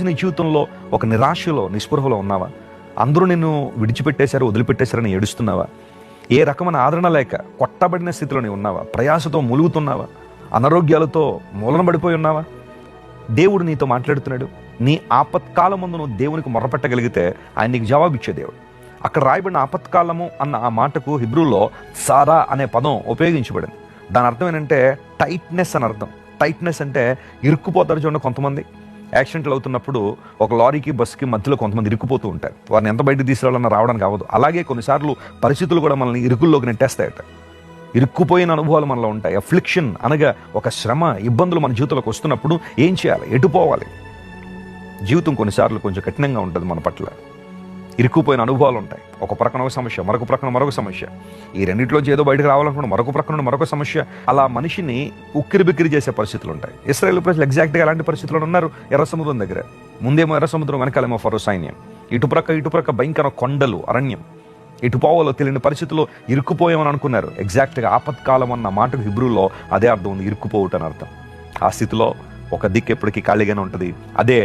నీ జీవితంలో ఒక నిరాశలో, నిస్పృహలో ఉన్నావా? అందరూ నిన్ను విడిచిపెట్టేశారు, వదిలిపెట్టేశారని ఏడుస్తున్నావా? ఏ రకమైన ఆదరణ లేక కొట్టబడిన స్థితిలో నీవు ఉన్నావా? ప్రయాసతో మూలుగుతున్నావా? అనారోగ్యాలతో మూలన పడిపోయి ఉన్నావా? దేవుడు నీతో మాట్లాడుతున్నాడు. నీ ఆపత్కాలం ముందు నువ్వు దేవునికి మొర్రపెట్టగలిగితే ఆయన నీకు జవాబిచ్చే దేవుడు. అక్కడ రాయబడిన ఆపత్కాలము అన్న ఆ మాటకు హిబ్రూలో సారా అనే పదం ఉపయోగించబడింది. దాని అర్థం ఏంటంటే టైట్నెస్ అని అర్థం. టైట్నెస్ అంటే ఇరుక్కుపోతారు చూడండి. కొంతమంది యాక్సిడెంట్లు అవుతున్నప్పుడు ఒక లారీకి బస్సుకి మధ్యలో కొంతమంది ఇరుక్కుపోతూ ఉంటారు. వారిని ఎంత బయటకు తీసుకురావాలన్నా రావడానికి అవ్వదు. అలాగే కొన్నిసార్లు పరిస్థితులు కూడా మనల్ని ఇరుకుల్లోకి నెట్టేస్తాయట. ఇరుక్కుపోయిన అనుభవాలు మనలో ఉంటాయి. అఫ్లిక్షన్ అనగా ఒక శ్రమ, ఇబ్బందులు మన జీవితంలోకి వస్తున్నప్పుడు ఏం చేయాలి? ఎటు పోవాలి? జీవితం కొన్నిసార్లు కొంచెం కఠినంగా ఉంటుంది మన పట్ల. ఇరుక్కుపోయిన అనుభవాలు ఉంటాయి. ఒక ప్రక్కన ఒక సమస్య, మరొక ప్రక్కన మరొక సమస్య. ఈ రెండింటిలోంచి ఏదో బయటకు రావాలనుకున్న మరొక ప్రక్కన మరొక సమస్య. అలా మనిషిని ఉక్కిరి బిక్కిరి చేసే పరిస్థితులు ఉంటాయి. ఇశ్రాయేలు ప్రజలు ఎగ్జాక్ట్గా అలాంటి పరిస్థితుల్లో ఉన్నారు. ఎర్ర సముద్రం దగ్గర, ముందేమో ఎర్ర సముద్రం, వెనకాలేమో ఫరో సైన్యం. ఇటుప్రక్క భయంకర కొండలు, అరణ్యం. ఇటు పోవాలో తెలియని పరిస్థితుల్లో ఇరుక్కుపోయామని అనుకున్నారు. ఎగ్జాక్ట్గా ఆపత్కాలం అన్న మాటకు హిబ్రూలో అదే అర్థం ఉంది, ఇరుక్కుపోవటం అని అర్థం. ఆ స్థితిలో ఒక దిక్కు ఎప్పటికీ ఖాళీగానే ఉంటుంది. అదే